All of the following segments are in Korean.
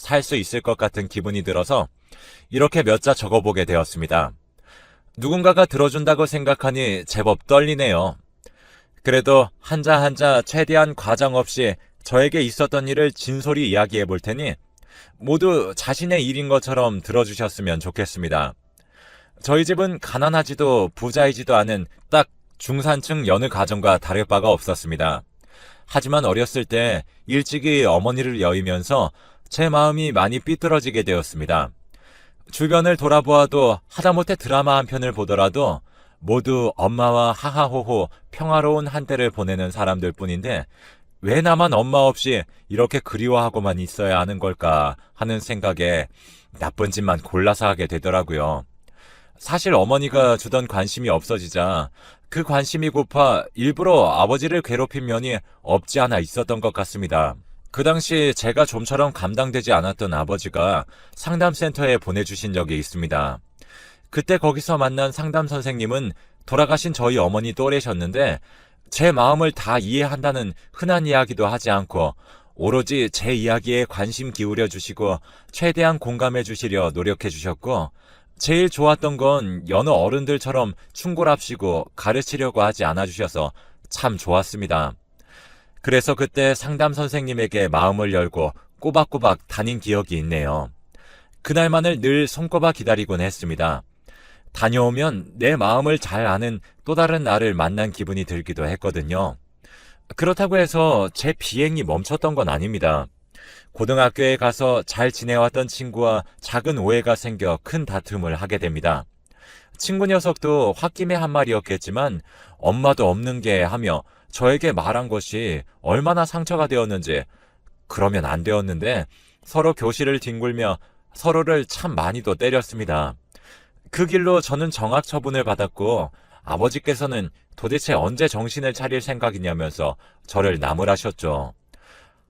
살 수 있을 것 같은 기분이 들어서 이렇게 몇 자 적어보게 되었습니다. 누군가가 들어준다고 생각하니 제법 떨리네요. 그래도 한자 한자 최대한 과장 없이 저에게 있었던 일을 진솔히 이야기해 볼 테니 모두 자신의 일인 것처럼 들어주셨으면 좋겠습니다. 저희 집은 가난하지도 부자이지도 않은 딱 중산층 여느 가정과 다를 바가 없었습니다. 하지만 어렸을 때 일찍이 어머니를 여의면서 제 마음이 많이 삐뚤어지게 되었습니다. 주변을 돌아보아도 하다못해 드라마 한 편을 보더라도 모두 엄마와 하하호호 평화로운 한때를 보내는 사람들 뿐인데 왜 나만 엄마 없이 이렇게 그리워하고만 있어야 하는 걸까 하는 생각에 나쁜 짓만 골라서 하게 되더라고요. 사실 어머니가 주던 관심이 없어지자 그 관심이 고파 일부러 아버지를 괴롭힌 면이 없지 않아 있었던 것 같습니다. 그 당시 제가 좀처럼 감당되지 않았던 아버지가 상담센터에 보내주신 적이 있습니다. 그때 거기서 만난 상담 선생님은 돌아가신 저희 어머니 또래셨는데 제 마음을 다 이해한다는 흔한 이야기도 하지 않고 오로지 제 이야기에 관심 기울여 주시고 최대한 공감해 주시려 노력해 주셨고 제일 좋았던 건 여느 어른들처럼 충고랍시고 가르치려고 하지 않아 주셔서 참 좋았습니다. 그래서 그때 상담 선생님에게 마음을 열고 꼬박꼬박 다닌 기억이 있네요. 그날만을 늘 손꼽아 기다리곤 했습니다. 다녀오면 내 마음을 잘 아는 또 다른 나를 만난 기분이 들기도 했거든요. 그렇다고 해서 제 비행이 멈췄던 건 아닙니다. 고등학교에 가서 잘 지내왔던 친구와 작은 오해가 생겨 큰 다툼을 하게 됩니다. 친구 녀석도 홧김에 한 말이었겠지만 엄마도 없는 게 하며 저에게 말한 것이 얼마나 상처가 되었는지 그러면 안 되었는데 서로 교실을 뒹굴며 서로를 참 많이도 때렸습니다. 그 길로 저는 정학 처분을 받았고 아버지께서는 도대체 언제 정신을 차릴 생각이냐면서 저를 나무라셨죠.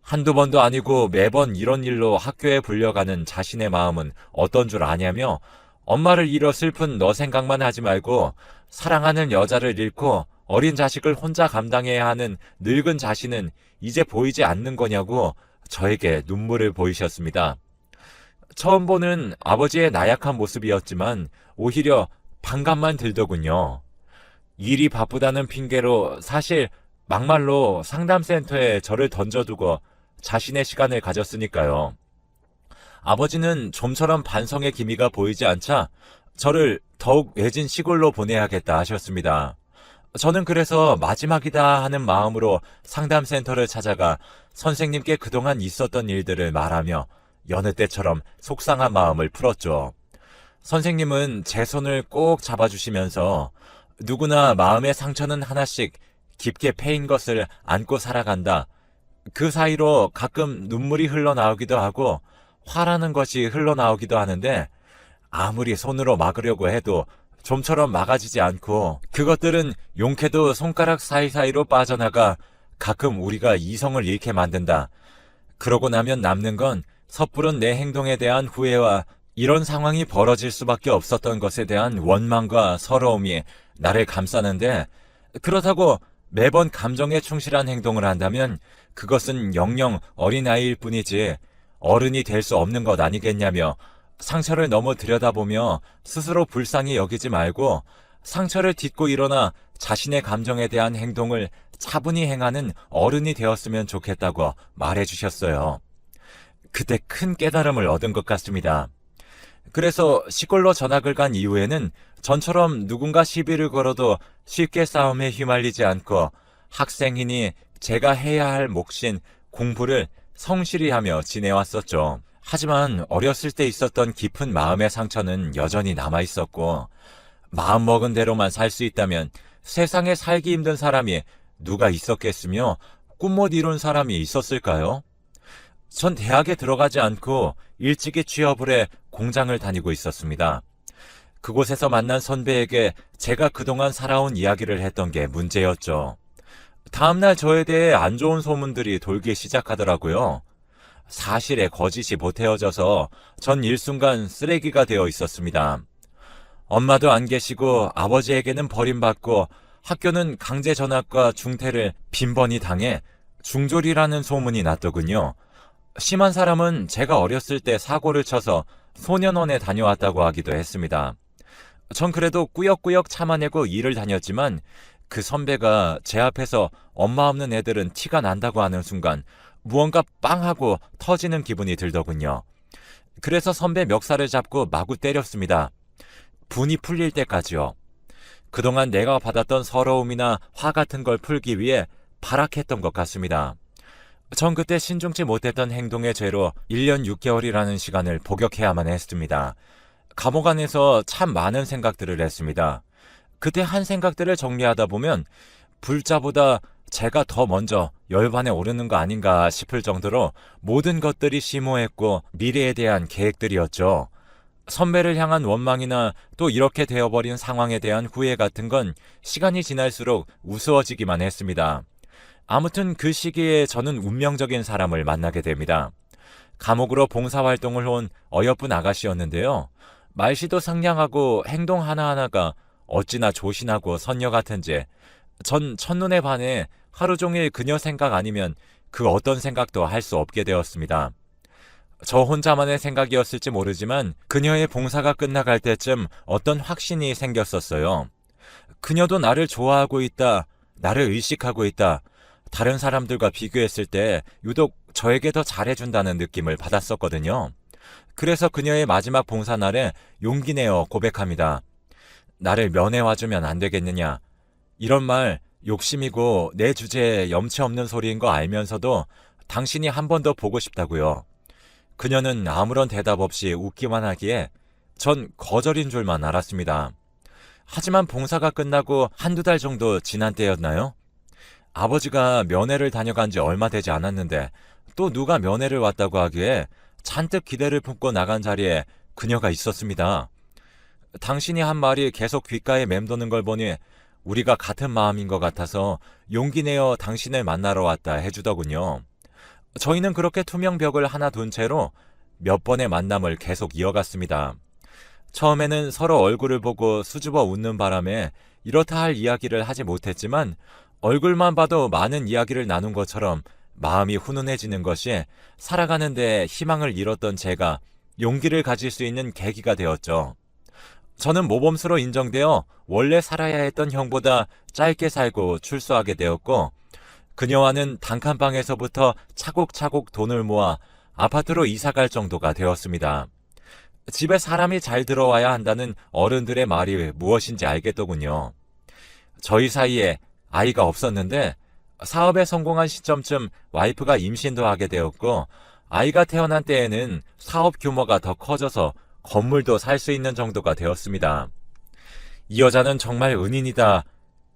한두 번도 아니고 매번 이런 일로 학교에 불려가는 자신의 마음은 어떤 줄 아냐며 엄마를 잃어 슬픈 너 생각만 하지 말고 사랑하는 여자를 잃고 어린 자식을 혼자 감당해야 하는 늙은 자신은 이제 보이지 않는 거냐고 저에게 눈물을 보이셨습니다. 처음 보는 아버지의 나약한 모습이었지만 오히려 반감만 들더군요. 일이 바쁘다는 핑계로 사실 막말로 상담센터에 저를 던져두고 자신의 시간을 가졌으니까요. 아버지는 좀처럼 반성의 기미가 보이지 않자 저를 더욱 외진 시골로 보내야겠다 하셨습니다. 저는 그래서 마지막이다 하는 마음으로 상담센터를 찾아가 선생님께 그동안 있었던 일들을 말하며 여느 때처럼 속상한 마음을 풀었죠. 선생님은 제 손을 꼭 잡아주시면서 누구나 마음의 상처는 하나씩 깊게 패인 것을 안고 살아간다. 그 사이로 가끔 눈물이 흘러나오기도 하고 화라는 것이 흘러나오기도 하는데 아무리 손으로 막으려고 해도 좀처럼 막아지지 않고 그것들은 용케도 손가락 사이사이로 빠져나가 가끔 우리가 이성을 잃게 만든다. 그러고 나면 남는 건 섣부른 내 행동에 대한 후회와 이런 상황이 벌어질 수밖에 없었던 것에 대한 원망과 서러움이 나를 감싸는데 그렇다고 매번 감정에 충실한 행동을 한다면 그것은 영영 어린아이일 뿐이지 어른이 될 수 없는 것 아니겠냐며 상처를 너무 들여다보며 스스로 불쌍히 여기지 말고 상처를 딛고 일어나 자신의 감정에 대한 행동을 차분히 행하는 어른이 되었으면 좋겠다고 말해주셨어요. 그때 큰 깨달음을 얻은 것 같습니다. 그래서 시골로 전학을 간 이후에는 전처럼 누군가 시비를 걸어도 쉽게 싸움에 휘말리지 않고 학생이니 제가 해야 할 몫인 공부를 성실히 하며 지내왔었죠. 하지만 어렸을 때 있었던 깊은 마음의 상처는 여전히 남아있었고 마음먹은 대로만 살 수 있다면 세상에 살기 힘든 사람이 누가 있었겠으며 꿈 못 이룬 사람이 있었을까요? 전 대학에 들어가지 않고 일찍이 취업을 해 공장을 다니고 있었습니다. 그곳에서 만난 선배에게 제가 그동안 살아온 이야기를 했던 게 문제였죠. 다음날 저에 대해 안 좋은 소문들이 돌기 시작하더라고요. 사실에 거짓이 보태어져서 전 일순간 쓰레기가 되어 있었습니다. 엄마도 안 계시고 아버지에게는 버림받고 학교는 강제 전학과 중퇴를 빈번히 당해 중졸이라는 소문이 났더군요. 심한 사람은 제가 어렸을 때 사고를 쳐서 소년원에 다녀왔다고 하기도 했습니다. 전 그래도 꾸역꾸역 참아내고 일을 다녔지만 그 선배가 제 앞에서 엄마 없는 애들은 티가 난다고 하는 순간 무언가 빵 하고 터지는 기분이 들더군요. 그래서 선배 멱살을 잡고 마구 때렸습니다. 분이 풀릴 때까지요. 그동안 내가 받았던 서러움이나 화 같은 걸 풀기 위해 발악했던 것 같습니다. 전 그때 신중치 못했던 행동의 죄로 1년 6개월이라는 시간을 복역해야만 했습니다. 감옥 안에서 참 많은 생각들을 했습니다. 그때 한 생각들을 정리하다 보면 불자보다 제가 더 먼저 열반에 오르는 거 아닌가 싶을 정도로 모든 것들이 심오했고 미래에 대한 계획들이었죠. 선배를 향한 원망이나 또 이렇게 되어버린 상황에 대한 후회 같은 건 시간이 지날수록 우스워지기만 했습니다. 아무튼 그 시기에 저는 운명적인 사람을 만나게 됩니다. 감옥으로 봉사활동을 온 어여쁜 아가씨였는데요. 말씨도 상냥하고 행동 하나하나가 어찌나 조신하고 선녀 같은지 전 첫눈에 반해 하루 종일 그녀 생각 아니면 그 어떤 생각도 할 수 없게 되었습니다. 저 혼자만의 생각이었을지 모르지만 그녀의 봉사가 끝나갈 때쯤 어떤 확신이 생겼었어요. 그녀도 나를 좋아하고 있다, 나를 의식하고 있다, 다른 사람들과 비교했을 때 유독 저에게 더 잘해준다는 느낌을 받았었거든요. 그래서 그녀의 마지막 봉사날에 용기 내어 고백합니다. 나를 면회와주면 안 되겠느냐. 이런 말 욕심이고 내 주제에 염치 없는 소리인 거 알면서도 당신이 한 번 더 보고 싶다고요. 그녀는 아무런 대답 없이 웃기만 하기에 전 거절인 줄만 알았습니다. 하지만 봉사가 끝나고 한두 달 정도 지난 때였나요? 아버지가 면회를 다녀간 지 얼마 되지 않았는데 또 누가 면회를 왔다고 하기에 잔뜩 기대를 품고 나간 자리에 그녀가 있었습니다. 당신이 한 말이 계속 귓가에 맴도는 걸 보니 우리가 같은 마음인 것 같아서 용기 내어 당신을 만나러 왔다 해주더군요. 저희는 그렇게 투명벽을 하나 둔 채로 몇 번의 만남을 계속 이어갔습니다. 처음에는 서로 얼굴을 보고 수줍어 웃는 바람에 이렇다 할 이야기를 하지 못했지만 얼굴만 봐도 많은 이야기를 나눈 것처럼 마음이 훈훈해지는 것이 살아가는 데 희망을 잃었던 제가 용기를 가질 수 있는 계기가 되었죠. 저는 모범수로 인정되어 원래 살아야 했던 형보다 짧게 살고 출소하게 되었고 그녀와는 단칸방에서부터 차곡차곡 돈을 모아 아파트로 이사갈 정도가 되었습니다. 집에 사람이 잘 들어와야 한다는 어른들의 말이 무엇인지 알겠더군요. 저희 사이에 아이가 없었는데 사업에 성공한 시점쯤 와이프가 임신도 하게 되었고 아이가 태어난 때에는 사업 규모가 더 커져서 건물도 살 수 있는 정도가 되었습니다. 이 여자는 정말 은인이다.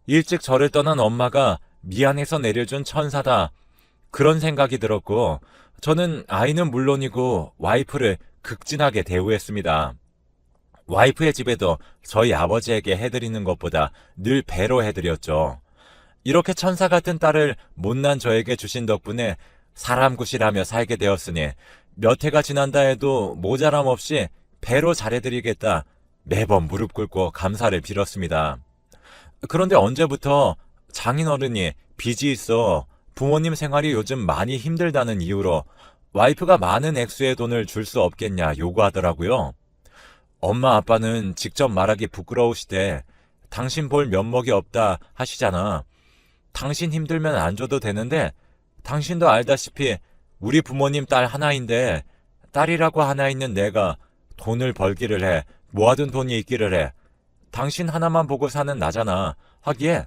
일찍 저를 떠난 엄마가 미안해서 내려준 천사다. 그런 생각이 들었고 저는 아이는 물론이고 와이프를 극진하게 대우했습니다. 와이프의 집에도 저희 아버지에게 해드리는 것보다 늘 배로 해드렸죠. 이렇게 천사 같은 딸을 못난 저에게 주신 덕분에 사람 구실하며 살게 되었으니 몇 해가 지난다 해도 모자람 없이 배로 잘해드리겠다 매번 무릎 꿇고 감사를 빌었습니다. 그런데 언제부터 장인어른이 빚이 있어 부모님 생활이 요즘 많이 힘들다는 이유로 와이프가 많은 액수의 돈을 줄 수 없겠냐 요구하더라고요. 엄마 아빠는 직접 말하기 부끄러우시대 당신 볼 면목이 없다 하시잖아. 당신 힘들면 안 줘도 되는데 당신도 알다시피 우리 부모님 딸 하나인데 딸이라고 하나 있는 내가 돈을 벌기를 해 모아둔 돈이 있기를 해 당신 하나만 보고 사는 나잖아 하기에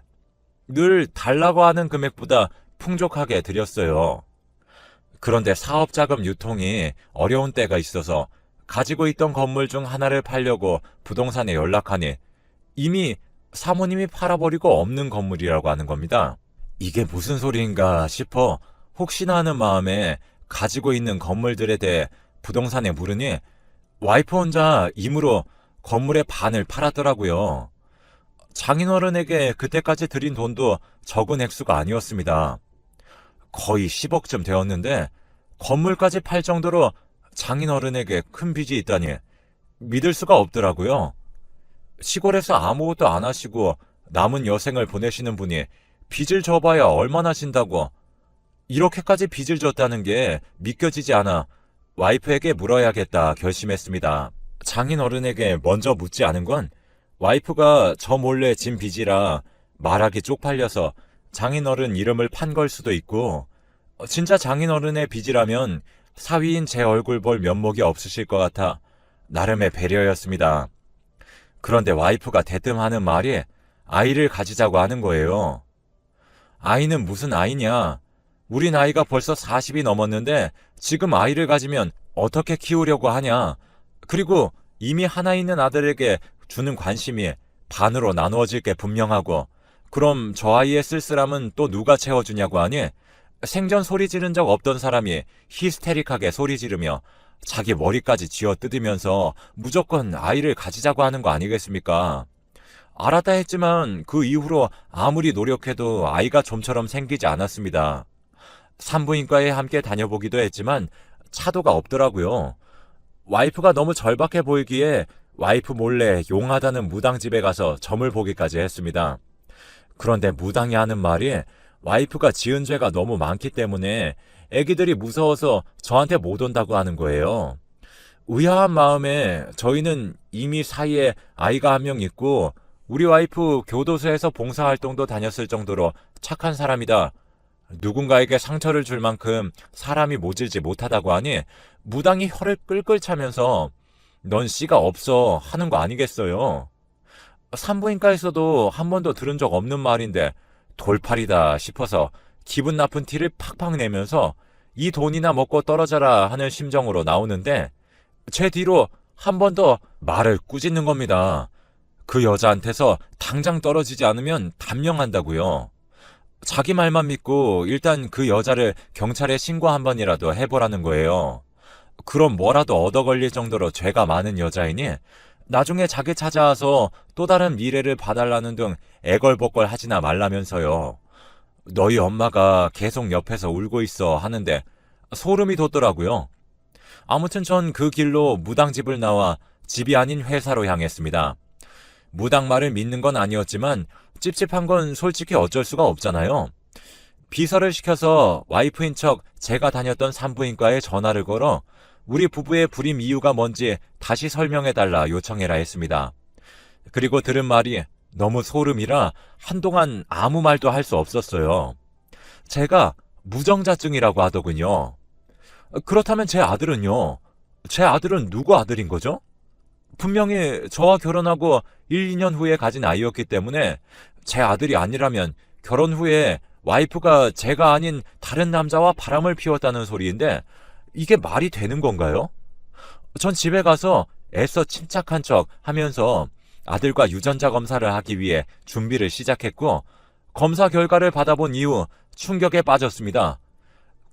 늘 달라고 하는 금액보다 풍족하게 드렸어요. 그런데 사업자금 유통이 어려운 때가 있어서 가지고 있던 건물 중 하나를 팔려고 부동산에 연락하니 이미 사모님이 팔아버리고 없는 건물이라고 하는 겁니다. 이게 무슨 소리인가 싶어 혹시나 하는 마음에 가지고 있는 건물들에 대해 부동산에 물으니 와이프 혼자 임으로 건물의 반을 팔았더라고요. 장인어른에게 그때까지 드린 돈도 적은 액수가 아니었습니다. 거의 10억쯤 되었는데 건물까지 팔 정도로 장인어른에게 큰 빚이 있다니 믿을 수가 없더라고요. 시골에서 아무것도 안 하시고 남은 여생을 보내시는 분이 빚을 져봐야 얼마나 진다고 이렇게까지 빚을 졌다는 게 믿겨지지 않아 와이프에게 물어야겠다 결심했습니다. 장인어른에게 먼저 묻지 않은 건 와이프가 저 몰래 진 빚이라 말하기 쪽팔려서 장인어른 이름을 판 걸 수도 있고, 진짜 장인어른의 빚이라면 사위인 제 얼굴 볼 면목이 없으실 것 같아 나름의 배려였습니다. 그런데 와이프가 대뜸 하는 말이 아이를 가지자고 하는 거예요. 아이는 무슨 아이냐? 우리 나이가 벌써 40이 넘었는데 지금 아이를 가지면 어떻게 키우려고 하냐? 그리고 이미 하나 있는 아들에게 주는 관심이 반으로 나누어질 게 분명하고, 그럼 저 아이의 쓸쓸함은 또 누가 채워주냐고 하니, 생전 소리 지른 적 없던 사람이 히스테릭하게 소리 지르며 자기 머리까지 쥐어 뜯으면서 무조건 아이를 가지자고 하는 거 아니겠습니까? 알았다 했지만 그 이후로 아무리 노력해도 아이가 좀처럼 생기지 않았습니다. 산부인과에 함께 다녀보기도 했지만 차도가 없더라고요. 와이프가 너무 절박해 보이기에 와이프 몰래 용하다는 무당집에 가서 점을 보기까지 했습니다. 그런데 무당이 하는 말이 와이프가 지은 죄가 너무 많기 때문에 애기들이 무서워서 저한테 못 온다고 하는 거예요. 의아한 마음에 저희는 이미 사이에 아이가 한 명 있고 우리 와이프 교도소에서 봉사활동도 다녔을 정도로 착한 사람이다. 누군가에게 상처를 줄 만큼 사람이 모질지 못하다고 하니 무당이 혀를 끌끌 차면서 넌 씨가 없어 하는 거 아니겠어요. 산부인과에서도 한 번도 들은 적 없는 말인데 돌팔이다 싶어서 기분 나쁜 티를 팍팍 내면서 이 돈이나 먹고 떨어져라 하는 심정으로 나오는데 제 뒤로 한 번 더 말을 꾸짖는 겁니다. 그 여자한테서 당장 떨어지지 않으면 단명한다고요. 자기 말만 믿고 일단 그 여자를 경찰에 신고 한 번이라도 해보라는 거예요. 그럼 뭐라도 얻어 걸릴 정도로 죄가 많은 여자이니 나중에 자기 찾아와서 또 다른 미래를 봐달라는 등 애걸복걸 하지나 말라면서요. 너희 엄마가 계속 옆에서 울고 있어 하는데 소름이 돋더라고요. 아무튼 전 그 길로 무당집을 나와 집이 아닌 회사로 향했습니다. 무당 말을 믿는 건 아니었지만 찝찝한 건 솔직히 어쩔 수가 없잖아요. 비서를 시켜서 와이프인 척 제가 다녔던 산부인과에 전화를 걸어 우리 부부의 불임 이유가 뭔지 다시 설명해달라 요청해라 했습니다. 그리고 들은 말이 너무 소름이라 한동안 아무 말도 할 수 없었어요. 제가 무정자증이라고 하더군요. 그렇다면 제 아들은요? 제 아들은 누구 아들인 거죠? 분명히 저와 결혼하고 1, 2년 후에 가진 아이였기 때문에 제 아들이 아니라면 결혼 후에 와이프가 제가 아닌 다른 남자와 바람을 피웠다는 소리인데 이게 말이 되는 건가요? 전 집에 가서 애써 침착한 척 하면서 아들과 유전자 검사를 하기 위해 준비를 시작했고 검사 결과를 받아본 이후 충격에 빠졌습니다.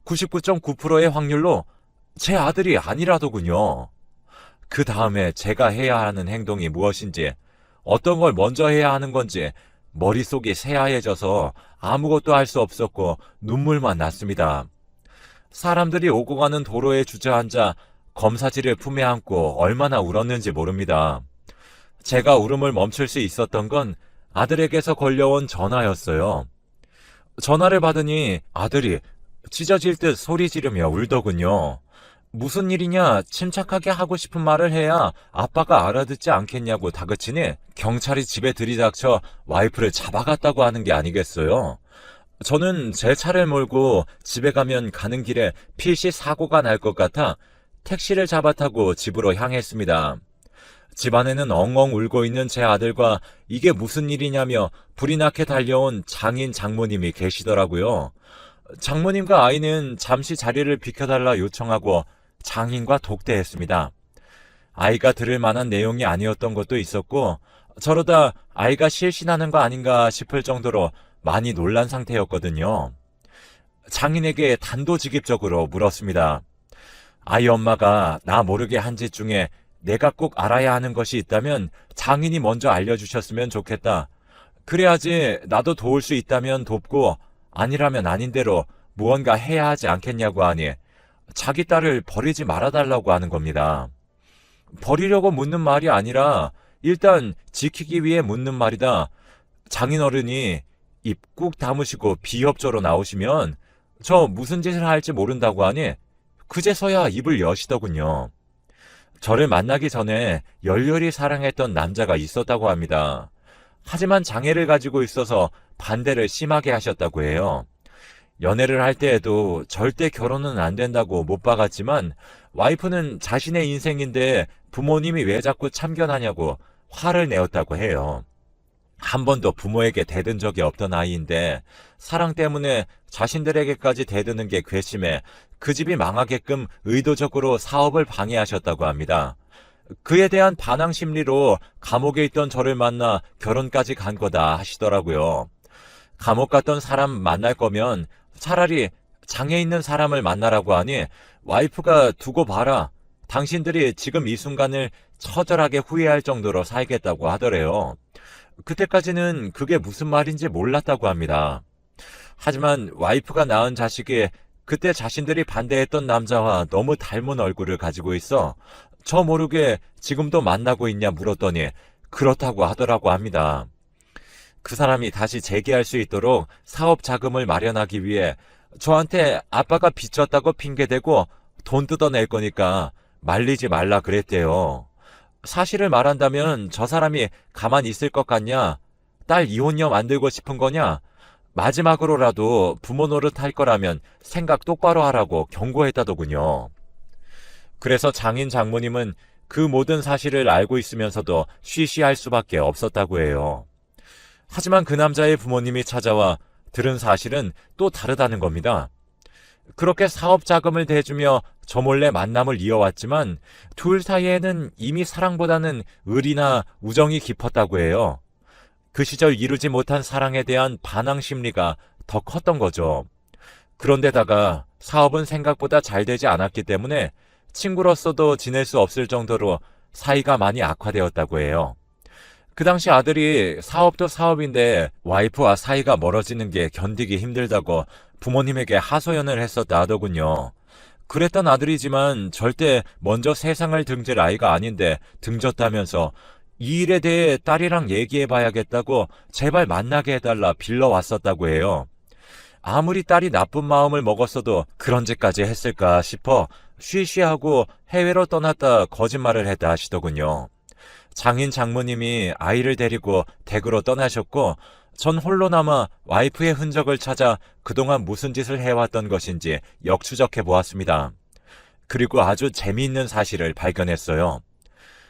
99.9%의 확률로 제 아들이 아니라더군요. 그 다음에 제가 해야 하는 행동이 무엇인지, 어떤 걸 먼저 해야 하는 건지 머릿속이 새하얘져서 아무것도 할 수 없었고 눈물만 났습니다. 사람들이 오고 가는 도로에 주저앉아 검사지를 품에 안고 얼마나 울었는지 모릅니다. 제가 울음을 멈출 수 있었던 건 아들에게서 걸려온 전화였어요. 전화를 받으니 아들이 찢어질 듯 소리 지르며 울더군요. 무슨 일이냐 침착하게 하고 싶은 말을 해야 아빠가 알아듣지 않겠냐고 다그치니 경찰이 집에 들이닥쳐 와이프를 잡아갔다고 하는 게 아니겠어요. 저는 제 차를 몰고 집에 가면 가는 길에 필시 사고가 날 것 같아 택시를 잡아 타고 집으로 향했습니다. 집안에는 엉엉 울고 있는 제 아들과 이게 무슨 일이냐며 불이 나게 달려온 장인 장모님이 계시더라고요. 장모님과 아이는 잠시 자리를 비켜달라 요청하고 장인과 독대했습니다. 아이가 들을 만한 내용이 아니었던 것도 있었고 저러다 아이가 실신하는 거 아닌가 싶을 정도로 많이 놀란 상태였거든요. 장인에게 단도직입적으로 물었습니다. 아이 엄마가 나 모르게 한 짓 중에 내가 꼭 알아야 하는 것이 있다면 장인이 먼저 알려주셨으면 좋겠다. 그래야지 나도 도울 수 있다면 돕고 아니라면 아닌 대로 무언가 해야 하지 않겠냐고 하니 자기 딸을 버리지 말아달라고 하는 겁니다. 버리려고 묻는 말이 아니라 일단 지키기 위해 묻는 말이다. 장인어른이 입 꾹 다무시고 비협조로 나오시면 저 무슨 짓을 할지 모른다고 하니 그제서야 입을 여시더군요. 저를 만나기 전에 열렬히 사랑했던 남자가 있었다고 합니다. 하지만 장애를 가지고 있어서 반대를 심하게 하셨다고 해요. 연애를 할 때에도 절대 결혼은 안 된다고 못 박았지만 와이프는 자신의 인생인데 부모님이 왜 자꾸 참견하냐고 화를 내었다고 해요. 한 번도 부모에게 대든 적이 없던 아이인데 사랑 때문에 자신들에게까지 대드는 게 괘씸해 그 집이 망하게끔 의도적으로 사업을 방해하셨다고 합니다. 그에 대한 반항 심리로 감옥에 있던 저를 만나 결혼까지 간 거다 하시더라고요. 감옥 갔던 사람 만날 거면 차라리 장애 있는 사람을 만나라고 하니 와이프가 두고 봐라. 당신들이 지금 이 순간을 처절하게 후회할 정도로 살겠다고 하더래요. 그때까지는 그게 무슨 말인지 몰랐다고 합니다. 하지만 와이프가 낳은 자식이 그때 자신들이 반대했던 남자와 너무 닮은 얼굴을 가지고 있어 저 모르게 지금도 만나고 있냐 물었더니 그렇다고 하더라고 합니다. 그 사람이 다시 재기할 수 있도록 사업 자금을 마련하기 위해 저한테 아빠가 빚졌다고 핑계대고 돈 뜯어낼 거니까 말리지 말라 그랬대요. 사실을 말한다면 저 사람이 가만히 있을 것 같냐? 딸 이혼녀 만들고 싶은 거냐? 마지막으로라도 부모 노릇할 거라면 생각 똑바로 하라고 경고했다더군요. 그래서 장인 장모님은 그 모든 사실을 알고 있으면서도 쉬쉬할 수밖에 없었다고 해요. 하지만 그 남자의 부모님이 찾아와 들은 사실은 또 다르다는 겁니다. 그렇게 사업 자금을 대주며 저 몰래 만남을 이어왔지만 둘 사이에는 이미 사랑보다는 의리나 우정이 깊었다고 해요. 그 시절 이루지 못한 사랑에 대한 반항 심리가 더 컸던 거죠. 그런데다가 사업은 생각보다 잘 되지 않았기 때문에 친구로서도 지낼 수 없을 정도로 사이가 많이 악화되었다고 해요. 그 당시 아들이 사업도 사업인데 와이프와 사이가 멀어지는 게 견디기 힘들다고 부모님에게 하소연을 했었다 하더군요. 그랬던 아들이지만 절대 먼저 세상을 등질 아이가 아닌데 등졌다면서 이 일에 대해 딸이랑 얘기해봐야겠다고 제발 만나게 해달라 빌러왔었다고 해요. 아무리 딸이 나쁜 마음을 먹었어도 그런 짓까지 했을까 싶어 쉬쉬하고 해외로 떠났다 거짓말을 했다 하시더군요. 장인 장모님이 아이를 데리고 댁으로 떠나셨고 전 홀로 남아 와이프의 흔적을 찾아 그동안 무슨 짓을 해왔던 것인지 역추적해 보았습니다. 그리고 아주 재미있는 사실을 발견했어요.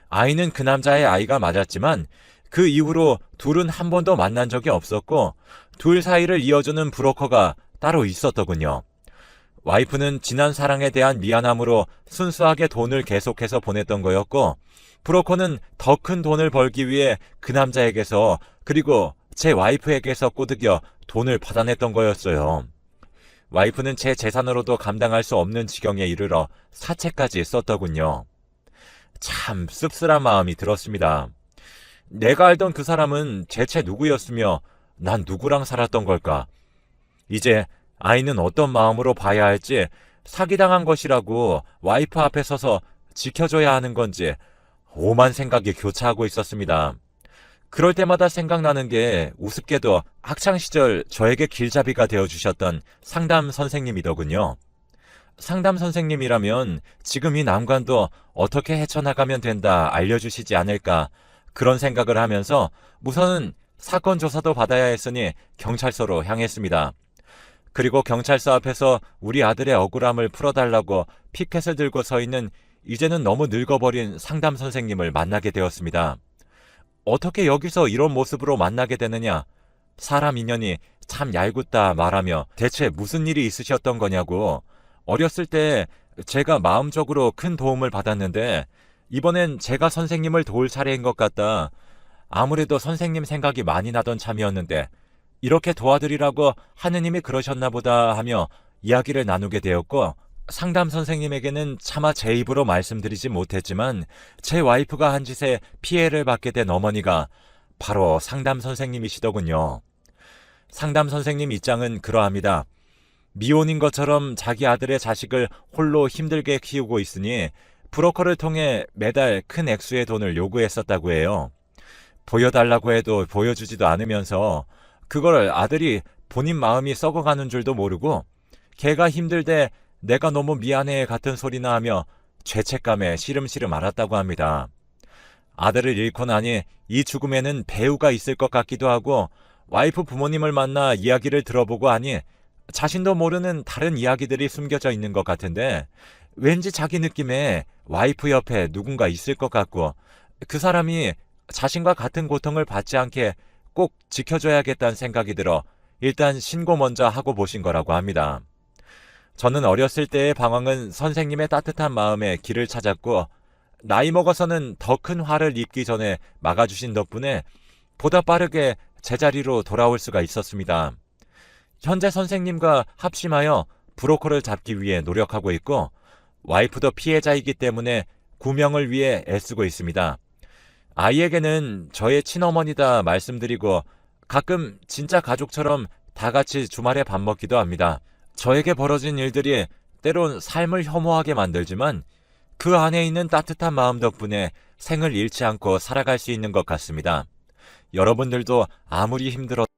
아이는 그 남자의 아이가 맞았지만 그 이후로 둘은 한 번도 만난 적이 없었고 둘 사이를 이어주는 브로커가 따로 있었더군요. 와이프는 지난 사랑에 대한 미안함으로 순수하게 돈을 계속해서 보냈던 거였고 브로커는 더 큰 돈을 벌기 위해 그 남자에게서 그리고 제 와이프에게서 꼬드겨 돈을 받아냈던 거였어요. 와이프는 제 재산으로도 감당할 수 없는 지경에 이르러 사채까지 썼더군요. 참 씁쓸한 마음이 들었습니다. 내가 알던 그 사람은 대체 누구였으며 난 누구랑 살았던 걸까? 이제 아이는 어떤 마음으로 봐야 할지 사기당한 것이라고 와이프 앞에 서서 지켜줘야 하는 건지 오만 생각이 교차하고 있었습니다. 그럴 때마다 생각나는 게 우습게도 학창시절 저에게 길잡이가 되어주셨던 상담 선생님이더군요. 상담 선생님이라면 지금 이 난관도 어떻게 헤쳐나가면 된다 알려주시지 않을까 그런 생각을 하면서 우선은 사건 조사도 받아야 했으니 경찰서로 향했습니다. 그리고 경찰서 앞에서 우리 아들의 억울함을 풀어달라고 피켓을 들고 서 있는 이제는 너무 늙어버린 상담 선생님을 만나게 되었습니다. 어떻게 여기서 이런 모습으로 만나게 되느냐? 사람 인연이 참 얄궂다 말하며 대체 무슨 일이 있으셨던 거냐고 어렸을 때 제가 마음적으로 큰 도움을 받았는데 이번엔 제가 선생님을 도울 차례인 것 같다. 아무래도 선생님 생각이 많이 나던 참이었는데 이렇게 도와드리라고 하느님이 그러셨나 보다 하며 이야기를 나누게 되었고 상담 선생님에게는 차마 제 입으로 말씀드리지 못했지만 제 와이프가 한 짓에 피해를 받게 된 어머니가 바로 상담 선생님이시더군요. 상담 선생님 입장은 그러합니다. 미혼인 것처럼 자기 아들의 자식을 홀로 힘들게 키우고 있으니 브로커를 통해 매달 큰 액수의 돈을 요구했었다고 해요. 보여달라고 해도 보여주지도 않으면서 그걸 아들이 본인 마음이 썩어가는 줄도 모르고 걔가 힘들대 내가 너무 미안해 같은 소리나 하며 죄책감에 시름시름 앓았다고 합니다. 아들을 잃고 나니 이 죽음에는 배우가 있을 것 같기도 하고 와이프 부모님을 만나 이야기를 들어보고 하니 자신도 모르는 다른 이야기들이 숨겨져 있는 것 같은데 왠지 자기 느낌에 와이프 옆에 누군가 있을 것 같고 그 사람이 자신과 같은 고통을 받지 않게 꼭 지켜줘야겠다는 생각이 들어 일단 신고 먼저 하고 보신 거라고 합니다. 저는 어렸을 때의 방황은 선생님의 따뜻한 마음에 길을 찾았고 나이 먹어서는 더 큰 화를 입기 전에 막아주신 덕분에 보다 빠르게 제자리로 돌아올 수가 있었습니다. 현재 선생님과 합심하여 브로커를 잡기 위해 노력하고 있고 와이프도 피해자이기 때문에 구명을 위해 애쓰고 있습니다. 아이에게는 저의 친어머니다 말씀드리고 가끔 진짜 가족처럼 다 같이 주말에 밥 먹기도 합니다. 저에게 벌어진 일들이 때론 삶을 혐오하게 만들지만 그 안에 있는 따뜻한 마음 덕분에 생을 잃지 않고 살아갈 수 있는 것 같습니다. 여러분들도 아무리 힘들어도